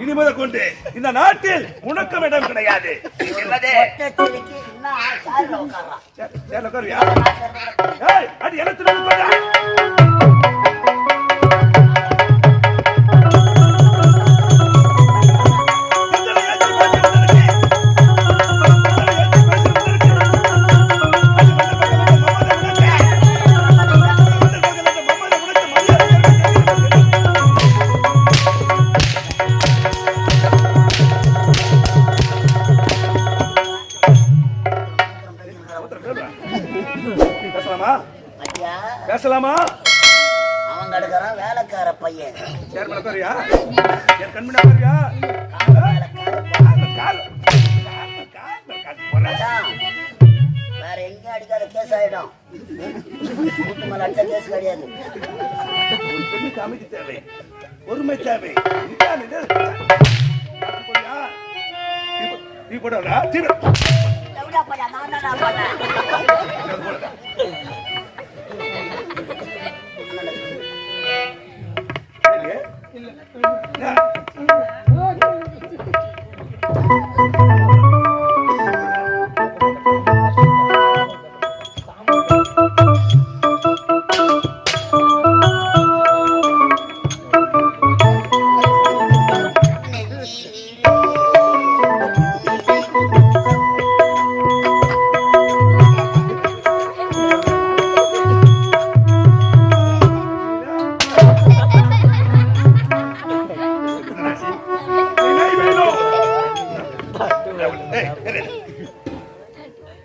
இனிமேல் கொண்டு இந்த நாட்டில் உனக்கும் இடம் கிடையாது. அடி எழுத்து பேசலாமா? அவன் கடுக்கிறான் வேலைக்கார பையன். வேற எங்க அடிக்காத கேஸ் ஆயிடும். அடிச்ச கேஸ் கிடையாது. அமைதி தேவை, பொறுமை தேவை. நீ போட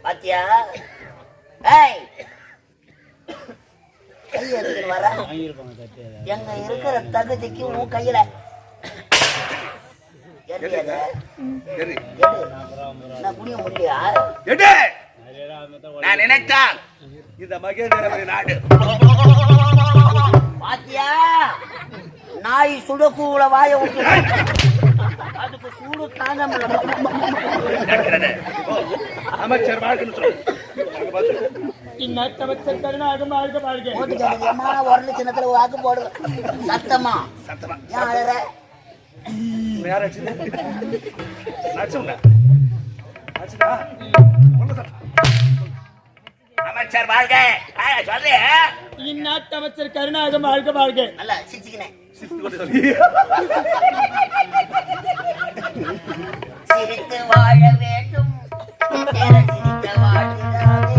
பாத்தியா? எங்க இருக்கிற தகுதிக்கு உன் கையில முடிய முடியா? நான் நினைச்சா இந்த மகேந்திர நாடு பாத்தியா? நாய் சுடக்கூட வாய விட்டு அதுக்கு சூடு தாங்க அமைச்சர் ஒரு சின்னத்துல வாக்கு போடு. சத்தமா அமைச்சர் வாழ்க. சொல்லு, இந்நாட்டு அமைச்சர் கருணாகம் வாழ்க வாழ்க. நல்லா சிரிச்சுக்கினேன். சிரித்து வாழ வேண்டும். சிரித்த வாழ்கிறாரே.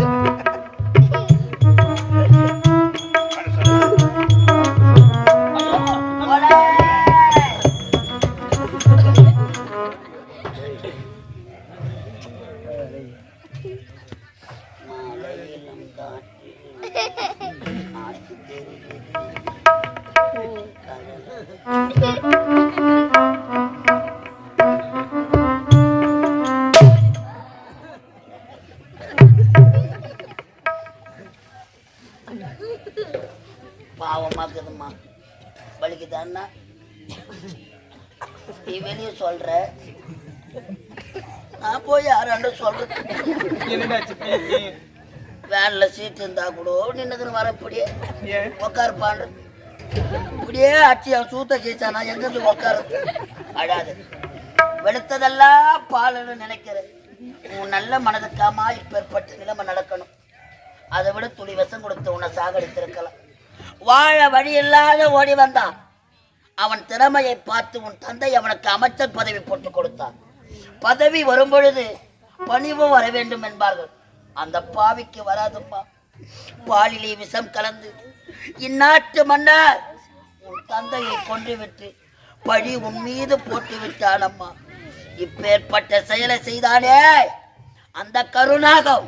பாவமாக்குதும்மா, வலிக்குதான்னா நீ வெளியே சொல்ற, நான் போய் யாராண்டு சொல்றது. வேன்ல சீட் இருந்தா கூட நின்னுக்குன்னு வர இப்படியே உக்காருப்பான். இப்படியே அச்சு அவன் சூத்த கீச்சானா எங்கிருந்து உக்காரு? அழாது. வெளுத்ததெல்லாம் பாலுன்னு நினைக்கிறேன். உன் நல்ல மனதுக்காமா இப்பேற்பட்ட நிலைமை நடக்கணும். அதை விட துளி விஷம் கொடுத்து உன்னை சாகடித்திருக்கலாம். வாழ வழி இல்லாத ஓடி வந்தான். அவன் திறமையை பார்த்து உன் தந்தை அவனுக்கு அமைச்சர் பதவி போட்டு கொடுத்தான். பதவி வரும் பொழுது பணிவும் வர வேண்டும் என்பார்கள். அந்த பாவிக்கு வராதுப்பா. பாலிலே விஷம் கலந்து இந்நாட்டு மன்னர் உன் தந்தையை கொன்றுவிட்டு பழி உன் மீது போட்டு விட்டானம்மா. இப்பேற்பட்ட செயலை செய்தானே அந்த கருணாகம்,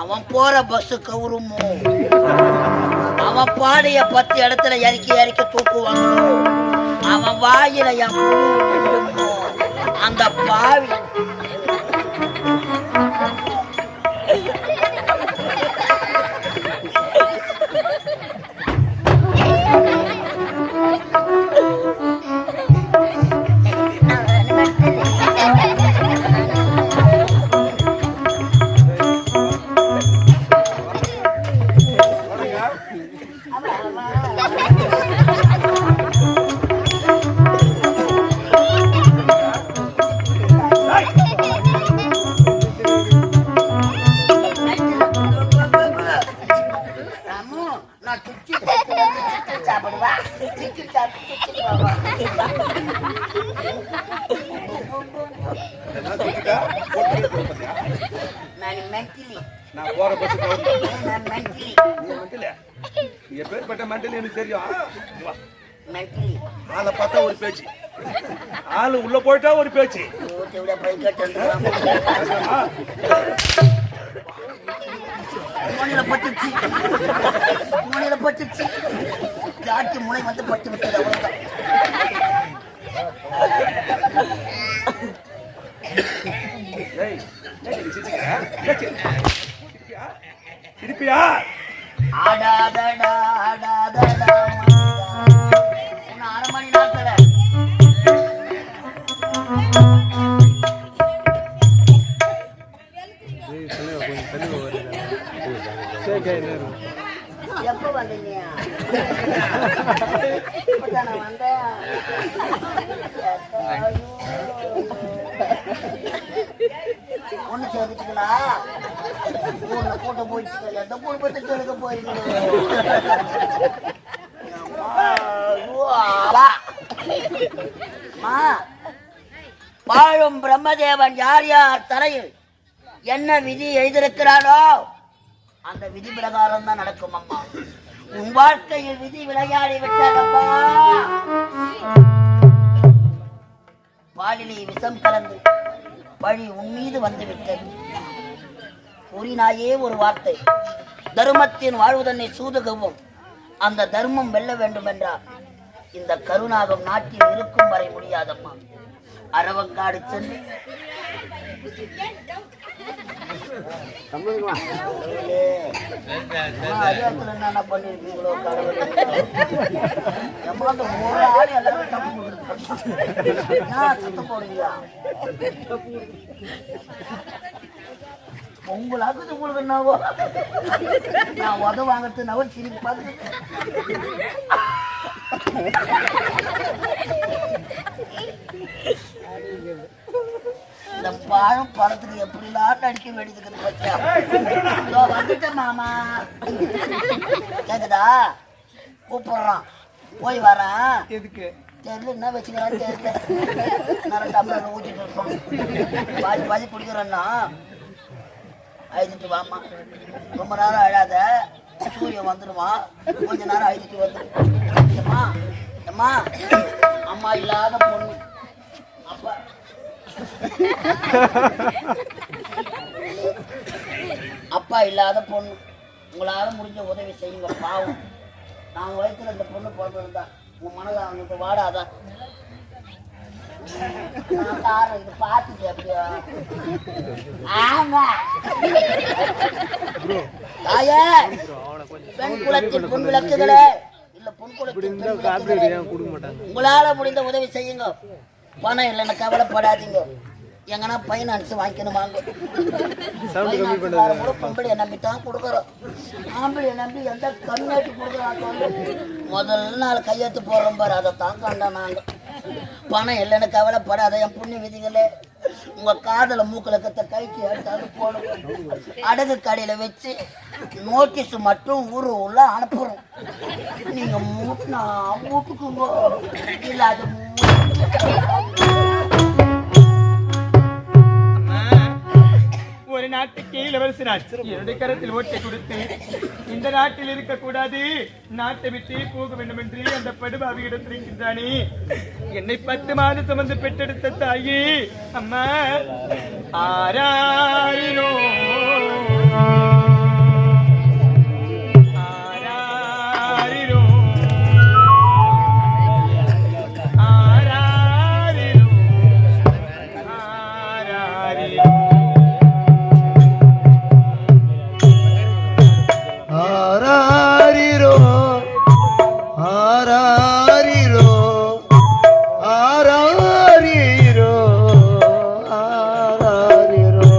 அவன் போற பஸ் கவுருமோ, அவன் பாடைய 10 இடத்துல இறக்கி தூக்குவாங்களோ, அவன் வாயில என் அந்த பாவி போற பஸ் நான் மென்டலி மெண்டல் எப்பேற்பட்ட மெண்டல் எனக்கு தெரியும் வா. மென்டலி ஆளை பார்த்தா ஒரு பேச்சு ஆளு உள்ள போயிட்டா ஒரு பேச்சு ஓட்டே பை கட்டலாம் முனையில பட்டுச்சு ஜாக்கி முனை வந்து பட்டு விட்டது அவ்வளவுதான். ஏய், ஏய், சிரிப்பியா ஆடாதடா ஆடாதடா இன்னும் 1/2 மணி நேரத்துல எப்ப வந்தீங்க? இப்பதானே வந்தேன். ஒண்ணு சேர்த்துட்டீங்களா? ஊர்ல கூட்டம் போயிட்டு எந்த குடும்பத்துக்கு எடுக்க போயிருக்கீங்க? வாழும் பிரம்மதேவன் யார் யார் தலையில் என்ன விதி எழுதியிருக்கிறானோ அந்த விதி பிரகாரம் தான் நடக்கும் அம்மா. உன் வாழ்க்கையில் விதி விளையாடி விட்டதப்பா. பாலிலே விஷம் கலந்து பழி உன் மீது வந்து விட்டது. கூறினாயே ஒரு வார்த்தை, தர்மத்தின் வாழ்வதனை சூதுகவும் அந்த தர்மம் வெல்ல வேண்டும் என்றால் இந்த கருணாகம் நாட்டில் இருக்கும் வரை முடியாதம்மா. அரவங்காடு சென்று என்ன பண்ணிருக்கீங்களோ ஒரு ஆள் எல்லாரும் சத்தம் போடுவியா? உங்களுக்கு உங்களுக்கு என்னவோ நான் உத வாங்கறது நவல் சிரிப்பு பார்த்து இந்த பழம் பழத்துக்கு எப்படிலாம் நடிக்க வேண்டியதுக்குன்னு பச்சா வந்துட்டேன் மாமா. கேக்குதா? கூப்பிடுறான் போய் வரேன். எதுக்கு தெரியல, என்ன வச்சுக்கிறான்னு தெரியல. நல்லா டம்ளர் ஊற்றிட்டு இருக்கோம். பாதி பாதி குடிக்கிறேன்னா அழுதுட்டு வாமா. ரொம்ப நேரம் அழாத, சூரியன் வந்துடுமா. கொஞ்ச நேரம் அழுதுட்டு வந்துடுமா. அம்மா அம்மா இல்லாத பொண்ணு அப்பா அப்பா இல்லாத பொண்ணு. உங்களால முடிஞ்ச உதவி செய்யுங்க. பாவம் நான் வயிற்றுல இந்த பொண்ணு பிறந்திருந்தா உங்க மனதை அவங்களுக்கு வாடாதான். இது பார்த்துட்டு அப்படியா? ஆமா தாயே, பெண் குலத்தின் பொன் விளக்குகளே, இல்ல பொன் குலத்தின் பெண் விளக்குகளே, உங்களால முடிந்த உதவி செய்யுங்க. பணம் இல்லைன்னு கவலைப்படாதீங்க. எங்கன்னா பைனான்ஸ் வாங்கிக்கணுமாங்க. பொம்பளைய நம்பித்தான் கொடுக்குறோம். ஆம்பளைய நம்பி எந்த கண்ணாட்டி கொடுக்குறாங்க. முதல் நாள் கையெழுத்து போடுறோம் பாரு, அதை தான் கண்டா நாங்க. பணம் இல்லைன்னு கவலைப்படாத என் புண்ணிய விதிகளே. உங்க காதல மூக்கல கத்த கைக்கு எடுத்தாலும் போடுவோம். அடகு கடையில வச்சு நோட்டீஸ் மட்டும் ஊரு உள்ள அனுப்புறோம். நீங்க மூட்டினா மூட்டுக்குங்க, இல்ல அது ஒரு நாட்டுக்கு இளவரசனார் என்னுடைய கரத்தில் ஓட்டை கொடுத்து இந்த நாட்டில் இருக்கக்கூடாது, நாட்டை விட்டு போக வேண்டும் என்று அந்த படுபாவியிடம் இருக்கின்றானே. என்னை 10 மாதம் சுமந்து பெற்றெடுத்த தாயே அம்மா ஆராயிரோ ஆராரிரோ ஆராரிரோ ஆராரிரோ ஆராரிரோ ஆராரிரோ ஆராரிரோ ஆராரிரோ.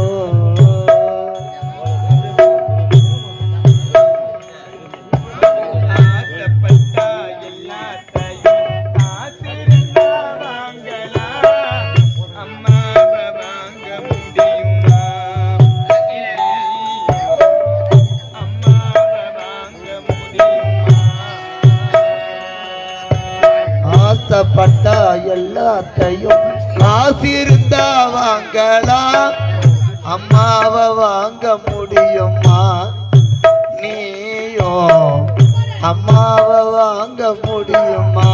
ஆசைப்பட்டா எல்லாத்தையும் ஆசிரியா வாங்கலாம், அம்மாவை வாங்க முடியுமா? அம்மாவை வாங்க முடியுமா? ஆசைப்பட்டா எல்லாத்தையும் காசிருந்தா வாங்கலாம், அம்மாவை வாங்க முடியுமா நீயோ அம்மாவை வாங்க முடியுமா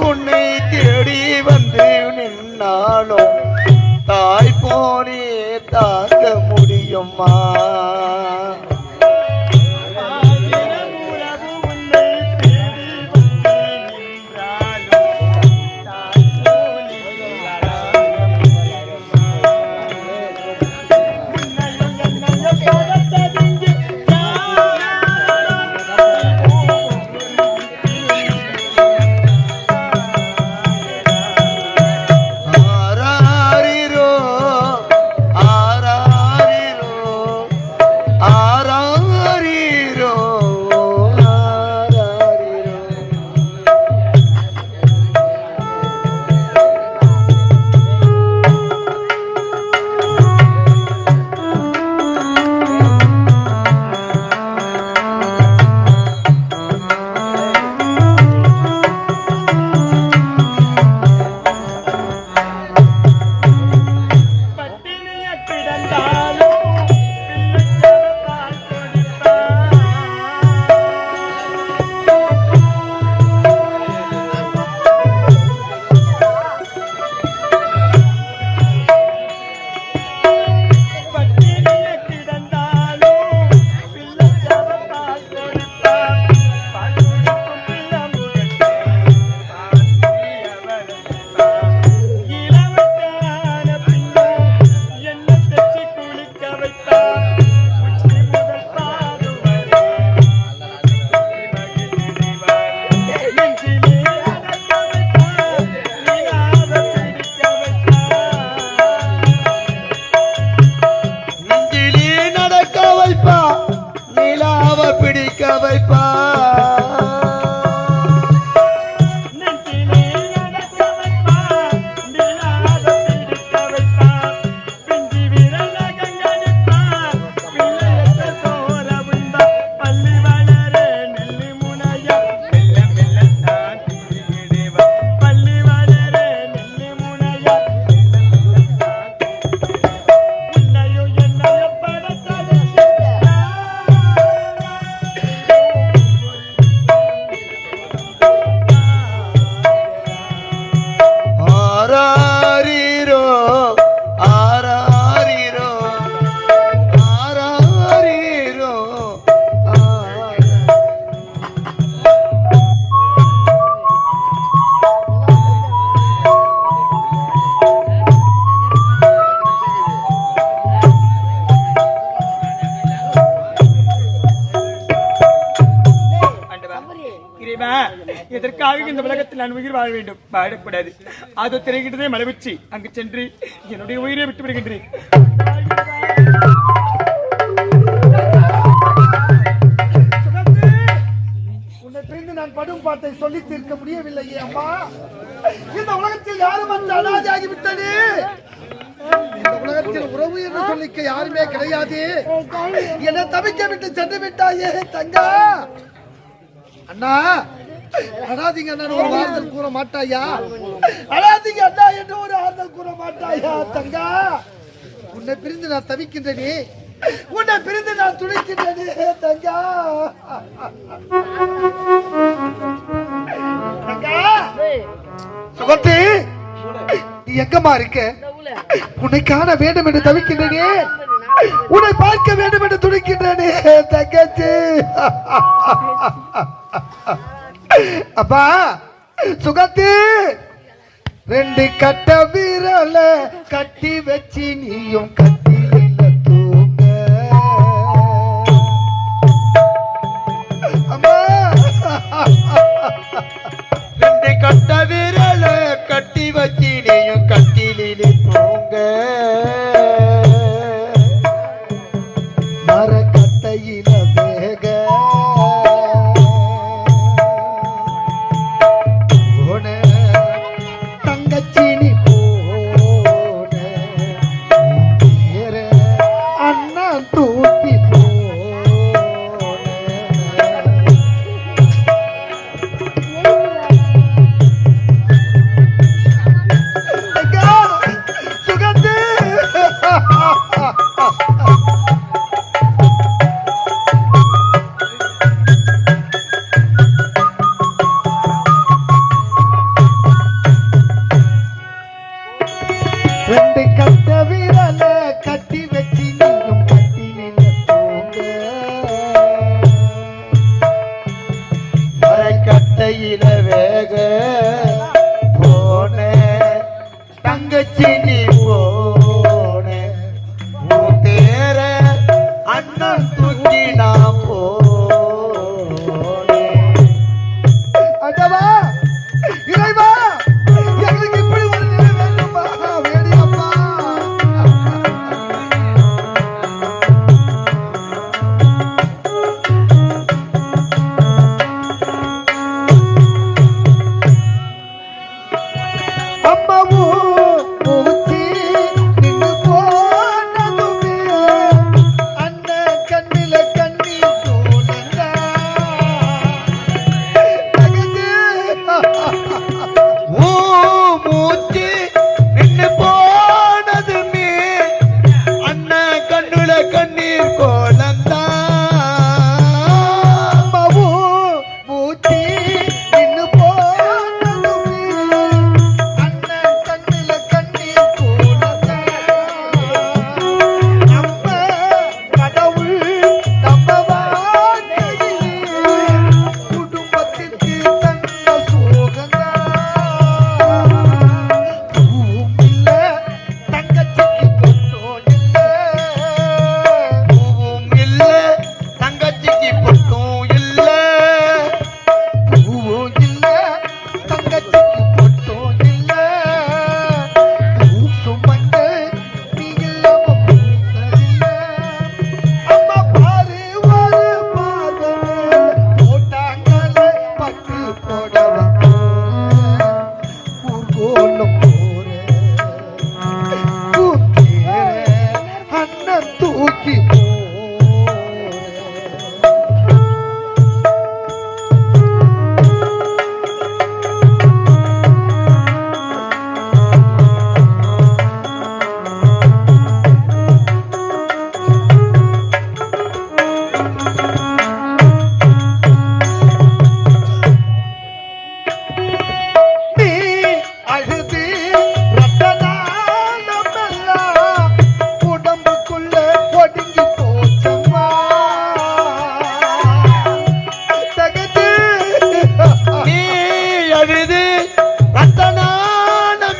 உன்னை தேடி வந்து நின்னாலும் தாய் போனே தாங்க முடியுமா பிடிக்க வைப்பா எதற்காக இந்த உலகத்தில் நான் உயிர் வாழ வேண்டும் வாழக்கூடாது அது திரைகிட்டதே மலைவச்சு அங்கு சென்று என்னுடைய உயிரை விட்டு விடுகின்றேன் உன்னை பிரிந்து நான் படும் பாட்டை சொல்லி தீர்க்க முடியவில்லையே அம்மா இந்த உலகத்தில் யாரும் அனாதையாகிவிட்டது இந்த உலகத்தில் உறவு என்று சொல்லிக்க யாருமே கிடையாது என்னை தவிக்க விட்டு சென்று விட்டாயே தங்கா அண்ணா அழாதீங்க அண்ணா ஒரு ஆறுதல் கூற மாட்டாயா அழாதீங்க அண்ணா என்று ஒரு ஆறுதல் கூற மாட்டாயா தங்கா உன்னை பிரிந்து நான் தவிக்கின்றனே உன்னை பிரிந்து நான் துடிக்கின்றனே தங்கா தங்கா சுகந்தி நீ எங்கம்மா இருக்க உன்னை காண வேண்டும் என்று தவிக்கின்றனே உன்னை பார்க்க வேண்டும் என்று துடிக்கின்றனே தங்கச்சி அப்பா சுகத்தி ரெண்டு கட்ட வீரல கட்டி வச்சு நீயும் கட்டில தூங்க அம்மா ரெண்டு கட்ட விரல கட்டி வச்சு நீயும் கட்டிலே தூங்க மரக்கட்டையில வேக போன தங்கச்சினி போன அண்ணா தூக்கி ரெண்டு கட்ட விரல கட்டி வச்சு நீயும் கட்டில தூங்க மரக்கட்டையில வேக போன தங்கச்சி நீ போன உன் தேர அண்ணன் தூக்கி நான் போனேன் அடவா இறைவா எங்களுக்கு இப்படி ஒரு நிலை வேண்டுமா வேடியப்பா அம்மாவும் மூச்சு நின்னு போனதுமே அண்ணன் கண்ணில கண்ணீர் தோணுங்க மூச்சு நின்னு போனதுமே அண்ணன் கண்ணுல கண்ணீர் கோலந்தா மூச்சு நின்னு போனதுமே அண்ணன் கண்ணுல கண்ணீர் கோலந்தா நம்ம கடவுள் நம்ம வாழ்க்கையிலே குடும்பத்திற்கு தந்த சோகந்தா பூவும் இல்ல தங்கச்சிக்கு பொட்டும் இல்ல பூவும் இல்ல தங்கச்சிக்கு பொட்டும் இல்ல பூவும் இல்ல தங்கச்சிக்கு பொட்டும் இல்ல பூசும் மஞ்சள் நீ இல்லாம பூத்ததில்ல அம்மா பாரு ஒரு பாதமே போட்டாங்கல பட்டு போடவ ஊர்கோலம் போறேன் அண்ணன் தூக்கி நீ அழுது ரத்தனாலமெல்லாம் உடம்புக்குள்ள ஒடுங்கி போச்சம்மா தகச்சு நீ அழுது ரத்தனாலமெல்லாம்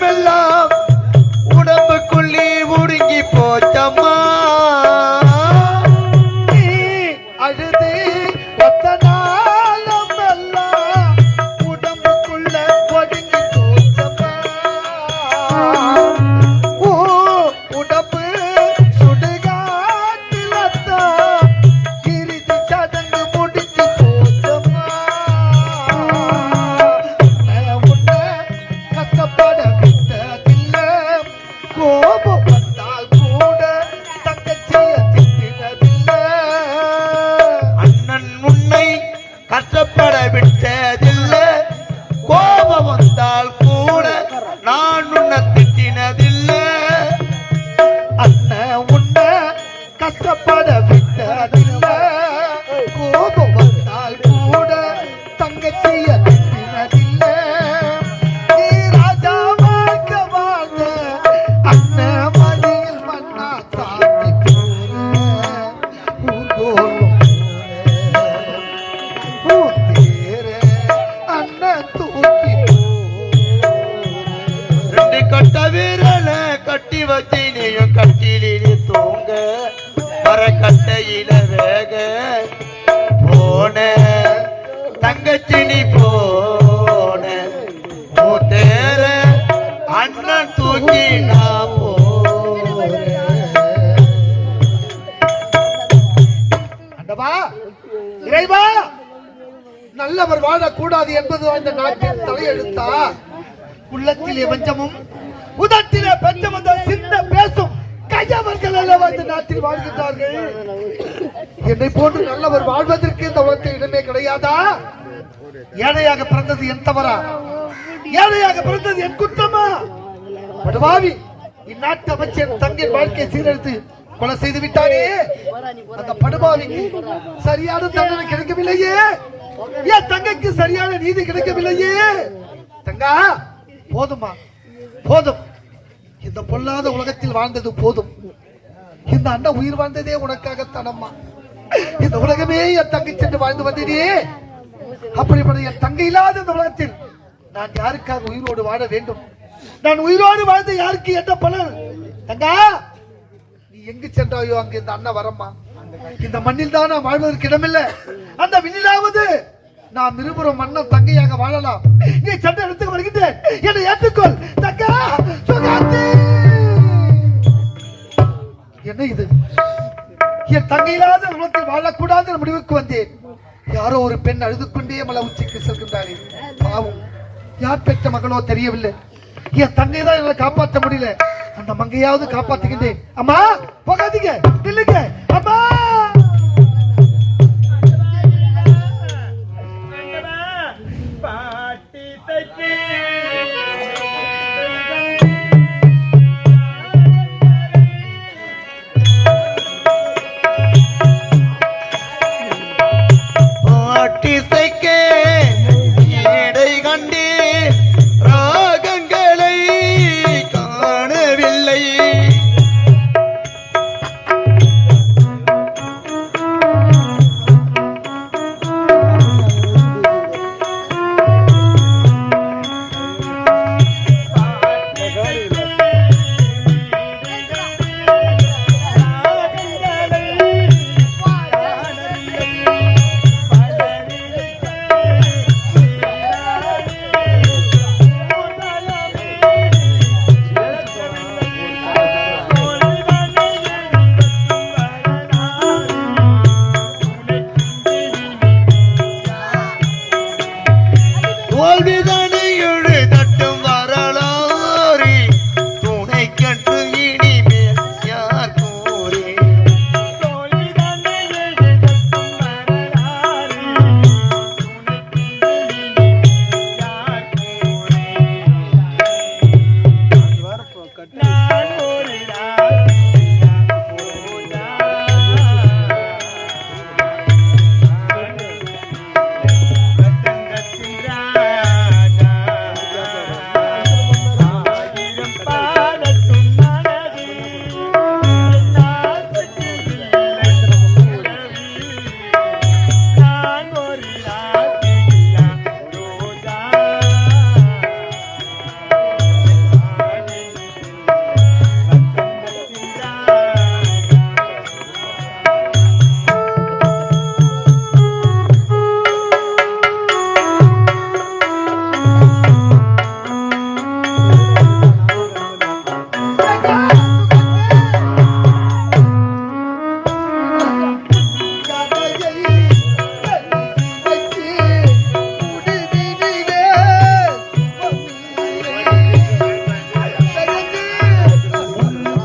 உடம்புக்குள்ளே ஒடுங்கி போச்சம்மா நீ அழுது ரத்தனாலமெல்லாம் உடம்புக்குள்ள ஒடுங்கி போச்சம்மா ஓ உடம்பு சுடுகாட்டிலத்தான் இறுதி சடங்கு முடிஞ்சு போச்சம்மா நான் உன்னை கஷ்டப்பட விட்டதில்ல கோபம் வந்தால் கூட தங்கச்சிய திட்டினதில்ல அண்ணன் உன்னை கஷ்டப்பட விட்டதில்ல கோபம் வந்தால் கூட நான் உன்னை திட்டினதில்ல அண்ணன் உன்னை கஷ்டப்பட விட்டதில்ல கோபம் வந்தால் கூட தங்கச்சிய திட்டினதில்ல நீ ராஜா வாழ்க்க வாழ்ந்த அண்ணன் மடியில் மண்ணா சாத்தி ஊர்கோலம் அண்ணன் தூக்கி ரெண்டு கட்ட விரல கட்டி வச்சு நீயும் கட்டிலே தூங்க மரக்கட்டையில வேக போன தங்கச்சி நீ போன நல்லவர் வாழக்கூடாது என்பது இந்த நாட்டின் தலையெழுத்தா? உள்ளத்திலே வஞ்சமும் உதட்டிலே பஞ்சமும் சிந்த பேசும் கையவர்கள் எல்லாம் இந்த நாட்டில் வாழ்கின்றார்கள். என்னை போன்று நல்லவர் வாழ்வதற்கு இந்த உலகத்தில் இடமே கிடையாதா? ஏழையாக பிறந்தது என் தவறா? ஏழையாக பிறந்தது என் குற்றமா? படுவாவி, இந்நாட்டு அமைச்சர் தங்கின் வாழ்க்கையை சீரழித்து கொலை செய்து விட்டானே, அந்த படுபாவிக்கு சரியான தண்டனை கிடைக்கவில்லையே, என் தங்கைக்கு சரியான நீதி கிடைக்கவில்லையே. தங்கா, போதுமா? போதும். இந்த பொல்லாத உலகத்தில் வாழ்ந்தது போதும். இந்த அண்ணன் உயிர் வாழ்ந்ததே உனக்காகத்தான் அம்மா. இந்த உலகமே என் தங்கை சென்று வாழ்ந்து வந்ததே. அப்படிப்பட்ட என் தங்கை இல்லாத இந்த உலகத்தில் நான் யாருக்காக உயிரோடு வாழ வேண்டும்? நான் உயிரோடு வாழ்ந்த யாருக்கு என்ன பலன்? தங்கா, நீ எங்கு சென்றாயோ அங்கு இந்த அண்ணன் வரம்மா. இந்த மண்ணில் தான் நான் வாழ்வதற்கு இடமில்லை. அந்த விண்ணிலாவது நாம் இருபுறம் மன்னன் தங்கையாக வாழலாம். நீ சென்ற இடத்துக்கு வருகின்றேன், என்னை ஏற்றுக்கொள். தங்கா, சுகாந்தி. என்ன இது? என் தங்கையில்லாத உலகத்தில் வாழக்கூடாத முடிவுக்கு வந்தேன். யாரோ ஒரு பெண் அழுது கொண்டே மலை உச்சிக்கு செல்கின்றாரே, பாவம். யார் பெற்ற மகளோ தெரியவில்லை. என் தங்கை தான் எங்களை காப்பாற்ற முடியல. அந்த மங்கையாவது காப்பாற்றுகின்றேன். அம்மா, போகாதீங்க, நில்லுங்க. அம்மா,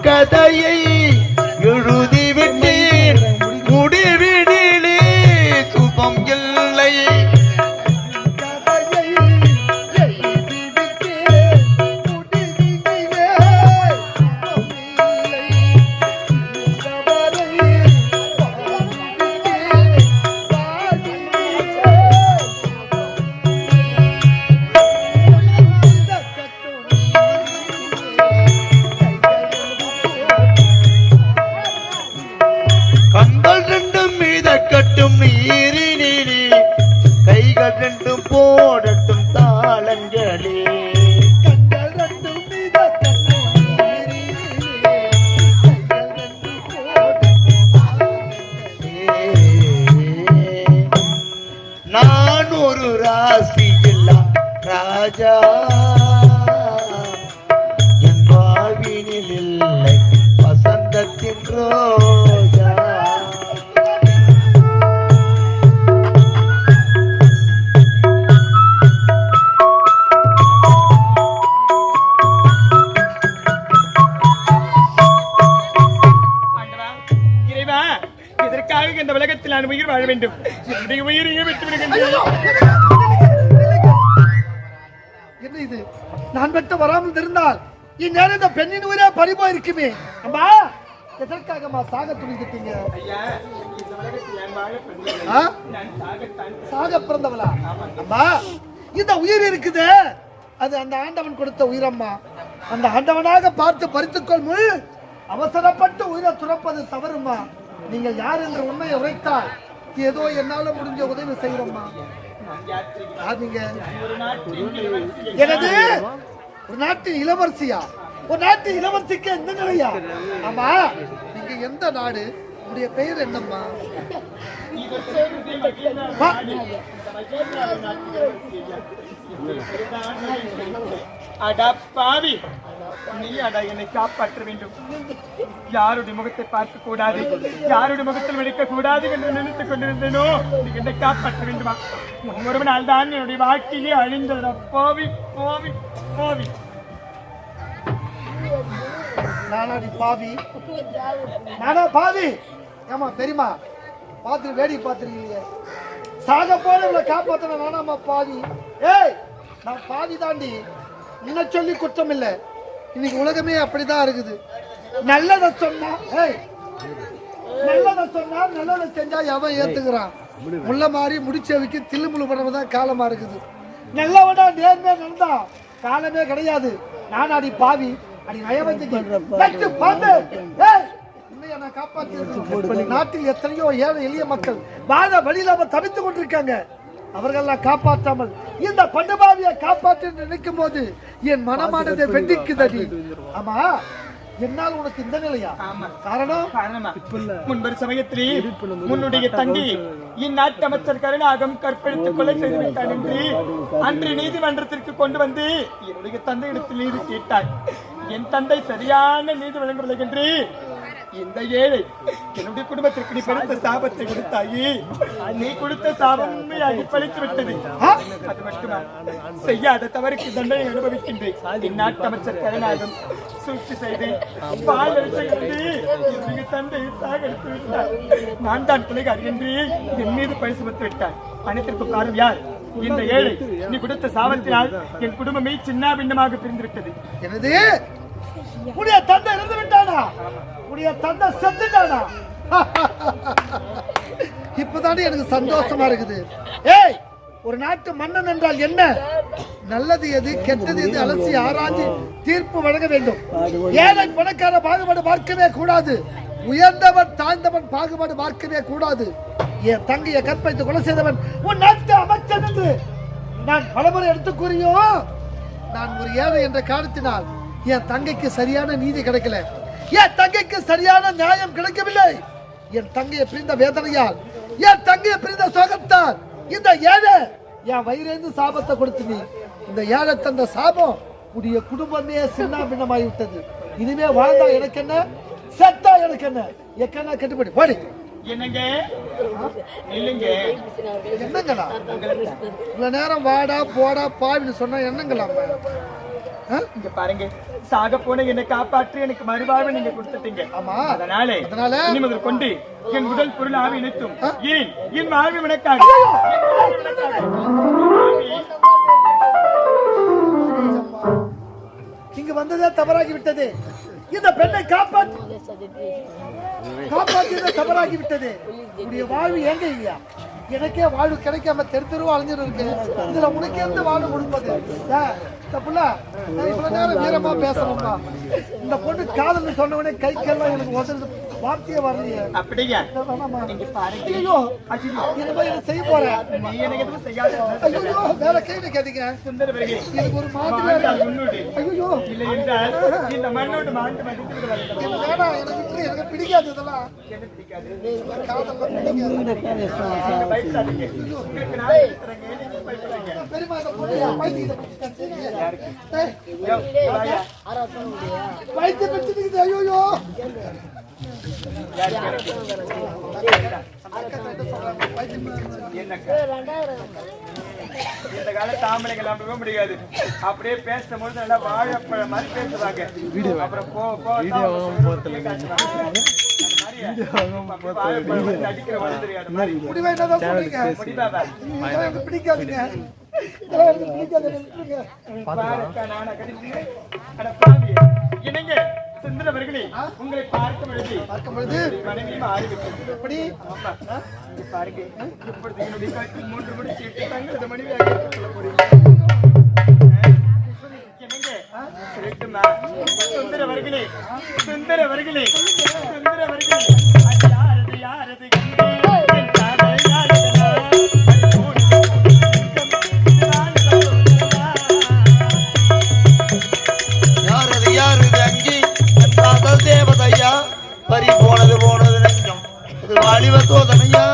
கதையை எழுதிவிட்டேன், முடிவினிலே சுபம் இல்லை. கண்கள் ரெண்டும் மிதக்கட்டும் நீரினிலே, கைகள் ரெண்டும் போடட்டும் தாளங்களே. நான் ஒரு ராசி இல்லா ராஜா, என் வாழ்வினில் இல்லை வசந்தத்தின் ரோஜா. இந்த உலகத்தில் நான் உயிர் வாழ வேண்டும். என்னுடைய உயிரையே விட்டு விடுகின்றேன். என்ன இது? நான் மட்டும் வராமல் இருந்தால் இந்நேரம் இந்த பெண்ணின் உயிரே பறிபோ இருக்குமே. அம்மா, எதற்காகம்மா சாக துணிக்கிட்டீங்க? ஐயா, இந்த உலகத்தில் நான் வாழ பிறந்தவள். ஆ? நான் சாகத்தான். சாக பிறந்தவளா? அம்மா, இந்த உயிர் இருக்குது, அது அந்த ஆண்டவன் கொடுத்த உயிரம்மா. அந்த ஆண்டவனாக பார்த்து பறித்துக்கொள் முள். அவசரப்பட்டு உயிரை துறப்பது தவறுமா. நீங்கள் யார் என்ற உண்மையை உரைத்தால் ஏதோ என்னால முடிஞ்ச உதவி செய்யறோம்மா. நீங்க எனது ஒரு நாட்டு இளவரசியா? ஒரு நாட்டு இளவரசிக்கு எந்த நிலையா? ஆமா, நீங்க எந்த நாடு? உங்களுடைய பெயர் என்னம்மா? அடா பாவி, நீ அடா என்னை காப்பாற்ற வேண்டும். யாருடைய முகத்தை பார்க்க கூடாது, யாருடைய முகத்தில் வெடிக்க கூடாது என்று நினைத்துக் கொண்டிருந்தேனோ, நீ என்னை காப்பாற்ற வேண்டுமா? ஒருவன் நாள் தான் என்னுடைய வாழ்க்கையே அழிந்தது. போவி போவி போவி. நானாடி பாவி? நானா பாவி? ஏமா பெரியமா பார்த்து வேடி பார்த்துருக்கீங்க. சாக போல இவ்வளவு காப்பாத்தன நானாமா பாவி? ஏய், நான் பாவி தாண்டி. என்ன சொல்லி குற்றம் இல்லை. இன்னைக்கு உலகமே அப்படிதான் இருக்குது. நல்லதை சொன்னா, ஏய், நல்லதை சொன்னா நல்லதை செஞ்சா எவன் ஏத்துக்கிறான்? முள்ள மாதிரி முடிச்சவைக்கு தில்லுமுள்ளு பண்ணதான் காலமா இருக்குது. நல்லவனா நேர்மையா நடந்தா காலமே கிடையாது. நானாடி பாவி? அடி நயவஞ்சகி பாண்டு. ஏய், நான் காப்பாற்றி நாட்டில் எத்தனையோ ஏழை எளிய மக்கள் வாழ வழியில தவித்துக் கொண்டிருக்காங்க. அவர்களெல்லாம் காப்பாற்றாமல் இந்த பண்டுபாவியை காப்பாற்ற நினைக்கும் போது என் மனமானதை வெட்டிக்குதடி. ஆமா, என்னால் உனக்கு இந்த நிலையா? காரணமா முன்பொரு சமயத்திலே உன்னுடைய தங்கி இந்நாட்டு அமைச்சர் கருணாகம் கற்பழித்து கொலை செய்து விட்டான் என்று அன்று நீதிமன்றத்திற்கு கொண்டு வந்து என்னுடைய தந்தை இடத்தில் நீதி கேட்டாய். என் தந்தை சரியான நீதி வழங்கவில்லை என்று இந்த ஏழை என்னுடைய குடும்பத்திற்கு நீ பெருத்த சாபத்தை கொடுத்தாயி. நீ கொடுத்த சாபம் உண்மையாகி பழித்து விட்டது. அது மட்டுமா, செய்யாத தவறுக்கு தண்டனை அனுபவிக்கின்றேன். இந்நாட்டு அமைச்சர் கருணாகம் சூழ்ச்சி செய்து பால் என்னுடைய தந்தையை சாகடித்து விட்டார். நான் தான் பிள்ளைகார் என்று என் மீது பழி சுமத்து விட்டார். அனைத்திற்கு காரணம் யார்? இந்த ஏழை. நீ கொடுத்த சாபத்தினால் என் குடும்பமே சின்ன பின்னமாக பிரிந்துவிட்டது. எனது உடைய தந்தை இறந்து விட்டானா? உடைய தந்தை செத்துட்டானா? இப்பதானே எனக்கு சந்தோஷமா இருக்குது. ஏய், ஒரு நாட்டு மன்னன் என்றால் என்ன? நல்லது எது கெட்டது எது அலசி ஆராய்ச்சி தீர்ப்பு வழங்க வேண்டும். ஏழை பணக்கார பாகுபாடு பார்க்கவே கூடாது. உயர்ந்தவன் தாழ்ந்தவன் பாகுபாடு பார்க்கவே கூடாது. என் தங்கையை கற்பழித்து கொலை செய்தவன் உன் நாட்டு அமைச்சன் என்று நான் பலமுறை எடுத்து கூறியோ. நான் ஒரு ஏழை என்ற காரணத்தினால் என் தங்கைக்கு சரியான நீதி கிடைக்கல. என் தங்கைக்கு சரியான நியாயம் கிடைக்கவில்லை. என் தங்கையை பிரிந்த வேதனையால், என் தங்கையை பிரிந்த சோகத்தால் இந்த ஏழை என் வயிறேந்து சாபத்தை கொடுத்து நீ இந்த ஏழை தந்த சாபம் உடைய குடும்பமே சின்ன பின்னமாகி விட்டது. இனிமே வாழ்ந்தா எனக்கு என்ன, செத்தா எனக்கு என்ன? எக்கன்னா கட்டுப்படி பாடி. என்னங்க இல்லைங்க, என்னங்களா? இவ்வளவு நேரம் வாடா போடா பாவின்னு சொன்னா என்னங்களா? இங்க பாருங்க, சாக போன என்னை காப்பாற்றி எனக்கு மறுவாழ்வை நீங்க கொடுத்துட்டீங்க. ஆமா, அதனால இனி முதல் கொண்டு என் உடல் பொருள் ஆவி இணைத்தும் ஏன் என் வாழ்வு வினக்காக இங்கு வந்ததே தவறாகி விட்டது. இந்த பெண்ணை காப்பாற்றியதே தவறாகி விட்டது. உடைய வாழ்வு எங்க இல்லையா? எனக்கே வாழ்வு கிடைக்காம தெரு அழிஞ்சிட்டு இருக்கு. இதுல உனக்கு எந்த வாழ்வு கொடுப்பது? இவ்வளவு நேரம் வீரமா பேசணும்ப்பா. இந்த பொண்ணு காதல் சொன்ன உடனே கை கெல்லாம் எனக்கு வந்து வார்த்தையே வரலையே. அப்படியா? ஐயோ, இனிமே என்ன செய்ய போறேன்? ஐயோ, வேற கேள்வி கேட்டீங்க. எனக்கு ஒரு மாதிரி ஐயோ இல்லை என்றால் இந்த மண்ணோடு மாண்டு மதித்து வேணாம். எனக்கு பிடிக்காது இதெல்லாம். காதல் பெருமா வைத்திய பிரச்சனை. ஐயோ, இந்த கால தாமரைகள் நம்பவே முடியாது. அப்படியே பேசும்போது நல்லா வாழைப்பழம் மாதிரி பேசுவாங்க. அப்புறம் வாழைப்பழம் அடிக்கிற வழி தெரியாத மாதிரி முடிவை என்னதான் சொல்றீங்க? முடிவாவா? இதெல்லாம் எனக்கு பிடிக்காதுங்க. இதெல்லாம் எனக்கு பிடிக்காதுங்க. விட்டுருங்க. பாருக்கா, நானா கடிக்கிறேன்? அட பாவி. என்னங்க சுந்தரவர்களே, உங்களை பார்க்கும் பொழுது பார்க்கும் பொழுது மனைவியும் ஆரம்பிக்கிறது. எப்படி? ஆமா. பாருங்க, இப்பொழுது என்னுடைய கழுத்தில் 3 முடிச்சு இட்டு தங்களது மனைவியாக ஏற்றுக்கொள்ள போறீங்க. என்னங்க சொல்லட்டுமா? சுந்தரவர்களே, சுந்தரவர்களே, சுந்தரவர்களே, அது யாரது யாரது கண்டே என் காதல் யாரதனா? யாரது யாரது அங்கே என் காதல் தேவதையா பறி போனது போனது நெஞ்சம் இது வாலிப சோதனையா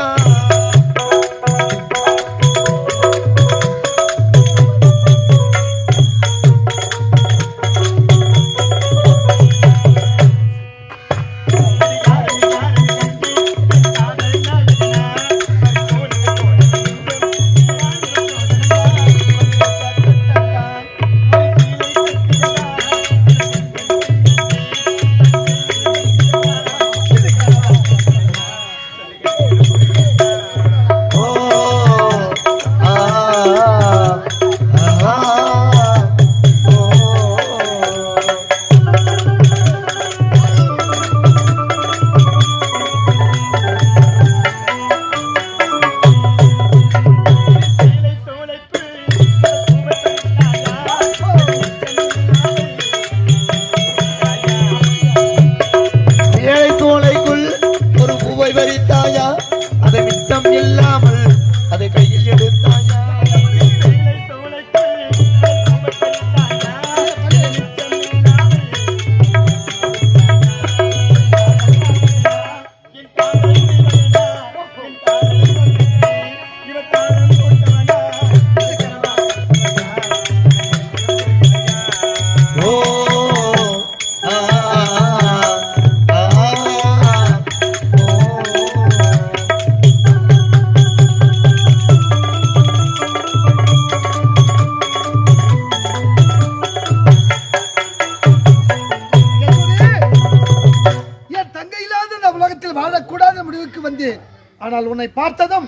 ஆனால் உன்னை பார்த்ததும்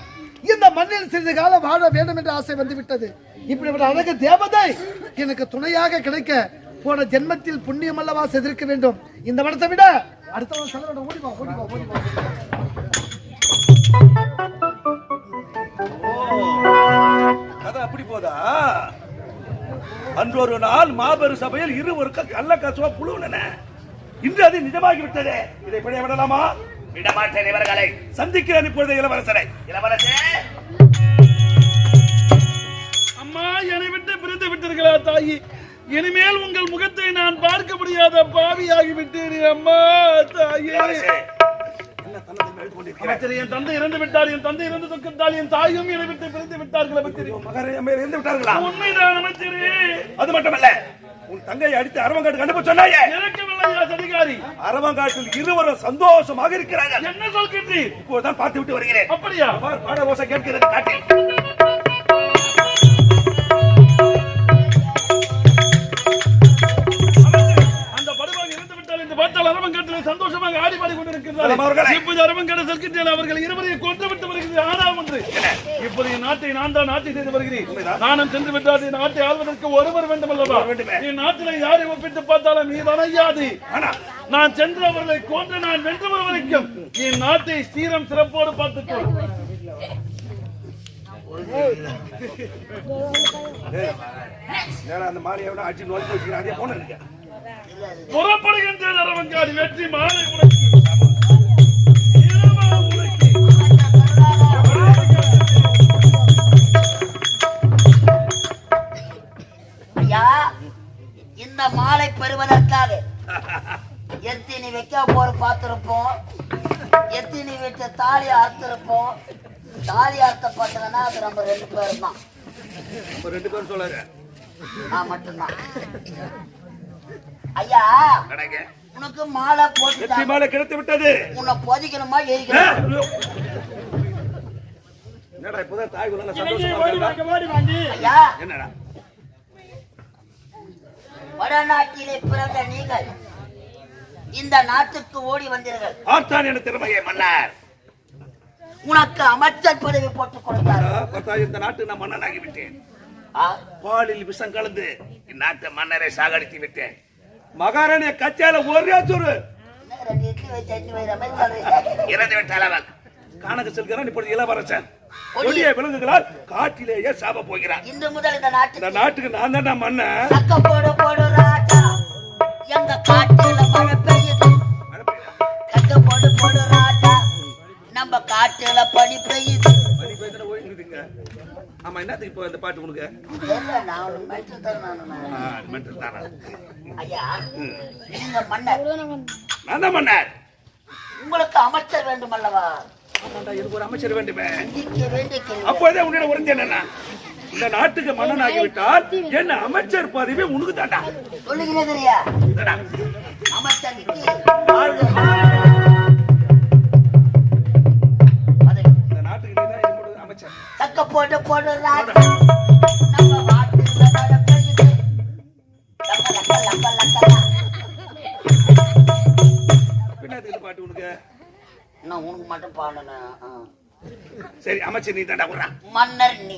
இந்த மண்ணில் சிறிது காலம் வாழ வேண்டும் என்ற ஆசை வந்துவிட்டது. இப்படிப்பட்ட அழகு தேவதை எனக்கு துணையாக கிடைக்க போன ஜென்மத்தில் புண்ணியம் அல்லவா செய்திருக்க வேண்டும். இந்த மனத்தை விட அடுத்தவன் சொல்ல ஓடிவா ஓடிவா ஓடிவா. கதை அப்படி போதா? அன்று ஒரு நாள் மாபெரும் சபையில் இருவருக்கு கள்ள கசுவா புழுவன. இன்று அது நிஜமாகி விட்டதே. இதை பிழைய விடலாமா? விடமாட்டேன். இவர்களை சந்திக்கிறேன் இப்பொழுது. இளவரசரை. இளவரசே, அம்மா, என்னை விட்டு பிரிந்து விட்டீர்களா தாயி? இனிமேல் உங்கள் முகத்தை நான் பார்க்க முடியாத பாவியாகி விட்டேன் அம்மா. தாயே, அமைச்சர், என் தந்தை இறந்து விட்டார். என் தந்தை இறந்து தொக்கிட்டால் என் தாயும் என்னை விட்டு பிரிந்து விட்டார்கள் அமைச்சர். இறந்து விட்டார்களா? உண்மைதான் அமைச்சரே. அது மட்டுமல்ல, உன் தங்கையை அடித்து அரவங்காட்டு கண்டுபிடிச்சு சொன்னாயே. இறக்கவில்லையா அதிகாரி? அரவங்காட்டில் இருவரும் சந்தோஷமாக இருக்கிறார்கள். என்ன சொல்கின்றீர்? இப்போதான் பார்த்து விட்டு வருகிறேன். அப்படியா? பாட ஓசை கேட்கிறது காட்டில். அந்த படுவாக இறந்து விட்டால் என்று பார்த்தால் அரவங்காட்டில் சந்தோஷமாக ஆடி பாடி கொண்டிருக்கிறார்கள். இப்போது அரவங்காடு செல்கின்றேன். அவர்கள் இருவரையும் கொன்று விட்டு வருகிறது. ஆனால் ஒன்று, இப்போது என் நாட்டை நான் தான் ஆட்சி செய்து வருகிறேன். நானும் சென்று விட்டால் என் நாட்டை ஆள்வதற்கு ஒருவர் வேண்டும் அல்லவா? என் நாட்டில் யாரை ஒப்பிட்டு பார்த்தாலும் நீதான் ஐயாது. நான் சென்று அவர்களை கொன்று நான் வென்று வரும் வரைக்கும் என் நாட்டை சீரம் சிறப்போடு பார்த்துக்கொள். அந்த மாரியோட ஆட்சி நோக்கி வச்சுக்கிறாங்க. போன இருக்க புறப்படுகின்ற அரவங்காடு வெற்றி மாலை உனக்கு. இந்த மாலை பெறுவதற்காக எத்தினி வைக்க போற பார்த்திருப்போம். எத்தினி வச்ச தாலி அறுத்திருப்போம். தாலி அறுத்தப்பட்டதுன்னா அது நம்ம 2 பேரும் தான். 2 பேரும் சொல்லுங்க. நான் மட்டும்தான். ஐயா, உனக்கு மாலை போட்டு மாலை கிடைத்து விட்டது. உன்னை பொதிக்கணுமா எரிக்கணுமா? என்னடா இப்போதான் தாய் குல ஐயா, என்னடா வடநாட்டிலே பிறந்த நீங்கள் இந்த நாட்டுக்கு ஓடி வந்தீர்கள். ஆர்த்தான் என திறமையை மன்னர். உனக்கு அமைச்சர் பதவி போட்டுக் கொடுத்தார். பார்த்தா இந்த நாட்டு நான் மன்னனாகி விட்டேன். ஆ? பாலில் விஷம் கலந்து இந்நாட்டு மன்னரை சாகடித்து விட்டேன். மகாராணிய கச்சால ஒரே சொரு என்ன 2 இட்லி வச்சு சட்னி வைக்கிற மாதிரி சொல்றீங்க? இறந்து விட்டாளவன். காணக செல்கிறான் இப்பொழுது இளவரசன். கொடிய விலங்குகளால் காட்டிலேயே சாப போகிறான். இன்று முதல் இந்த நாட்டுக்கு நான் தான் மன்னன். சக்க போடு போடு ராஜா, எங்க காட்டுல மழை பெய்யுது. சக்க போடு போடு ராஜா, நம்ம காட்டுல பனி பெய்யுது. பனி பெய்யுதுன்னா ஓய்ந்துடுங்க. ஆமா, என்னத்துக்கு இப்போ இந்த பாட்டு உனக்கு? இல்ல, நான் ஒரு மென்டல் தான் நானு. மென்டல் தானா? ஐயா, நீங்க மன்னர், நான் தான் மன்னர். உங்களுக்கு அமைச்சர் வேண்டும் அல்லவா? ஆமாண்டா, எனக்கு ஒரு அமைச்சர் வேண்டுமே. வேண்டிய அப்போதே உன்னிடம் உரைத்தேன் என்ன, இந்த நாட்டுக்கு மன்னன் ஆகிவிட்டால் என்ன அமைச்சர் பதவி உனக்கு தாண்டா. சொல்லுகிறேன் தெரியா? அமைச்சருக்கு இந்த நாட்டுக்கு நீதான் என்னோட அமைச்சர். சக்க போட்டு போடு ராஜா, நம்ம வாட்டுல மழை பெய்யுது. லக்க லக்க லக்க லக்க. பின்னாடி பாட்டு உனக்கு? நான் உனக்கு மட்டும் பாடணும். சரி, அமைச்சர் நீ தாண்டா விடுறான். மன்னர் நீ,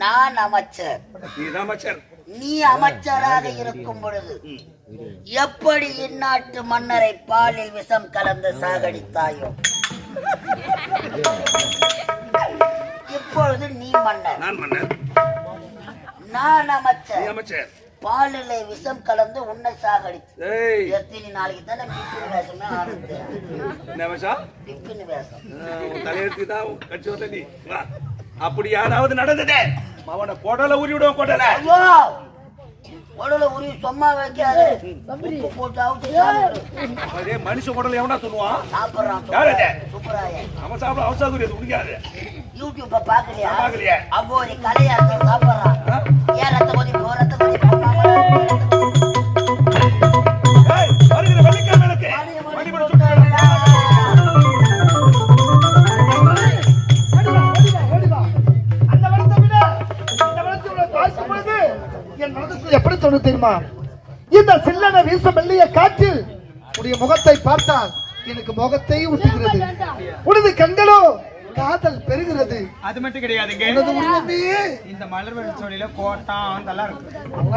நான் அமைச்சர். நீதான் அமைச்சர். நீ அமைச்சராக இருக்கும் பொழுது எப்படி இந்நாட்டு மன்னரை பாலில் விஷம் கலந்து சாகடித்தாயோ, இப்பொழுது நீ மன்னர், நான் மன்னர், நான் நீ அமைச்சர். அமைச்சர். பாலிலே விஷம் கலந்து உன்னை சாகடித்து ஏய், எத்தனை நாளைக்கு தானே டிப்பின் வேஷமே ஆரம்பிச்சேன். என்ன விஷயம்? டிப்பின் வேஷம். உன் தலையெழுத்து தான் கட்சி வரல நீ. வா. அப்படி யாராவது நடந்ததே அவனை கொடலை ஊறி விடுவோம். கொடலை ஐயோ, உடல உரி சும்மா வைக்காது, உப்பு போட்டு அவுத்து சாப்பிடு. அதே மனுஷ கொடலை எவனா சொல்லுவான்? சாப்பிடுறான் யார் அது? சுப்பராயன். அவன் சாப்பிட அவசாகுரி அது முடியாது. யூடியூப்ப பாக்கலையா? பார்க்கலையே. அப்போ நீ கலையாத்த சாப்பிடுறான். ஏன் ரத்த கொதி போ, ரத்த கொதி ஏய், வருகிற வெள்ளிக்கிழமைக்கு மணிபடி சுட்டு என் மனதுக்கு எப்படி தோணும் தெரியுமா? இந்த சில்லன வீச மெல்லிய காற்றில் உடைய முகத்தை பார்த்தால் எனக்கு முகத்தை ஊட்டுகிறது. உனது கண்களோ காதல் பெறுகிறது. அது மட்டும் கிடையாதுங்க, உனது உள்ளமே இந்த மலர் வெளிச்சோடியில கோட்டம் அதெல்லாம் இருக்கு.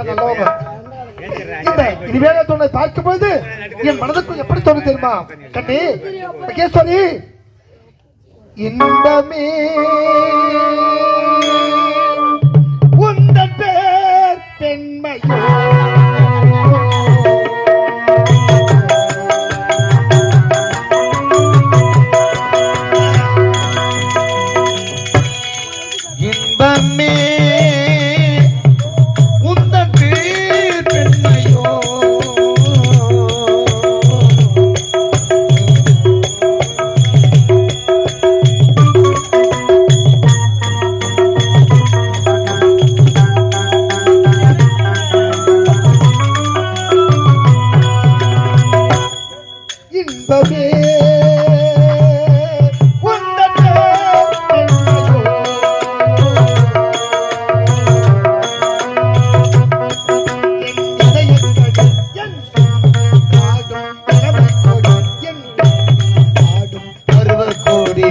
நல்லவங்க. இந்த இனிவேகத்தோட பார்க்கும் பொழுது என் மனதுக்கு எப்படி தோணும் தெரியுமா? கண்ணே மகேஸ்வரி, இன்பமே உந்தன் பேர் பெண்மையோ, இன்பமே உந்தன் பேர் பெண்மையோ, இன்பமே உந்தன் பேர் பெண்மையோ, பருவக்கோடி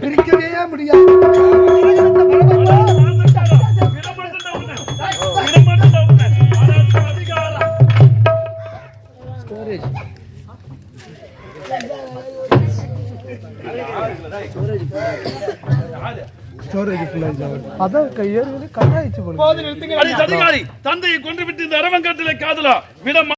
பிரிக்கவே முடியாது. அதான் கையாச்சு போது நிறுத்துங்க. தந்தையை கொண்டு விட்டு இந்த அரவங்காட்டிலே காதலா விட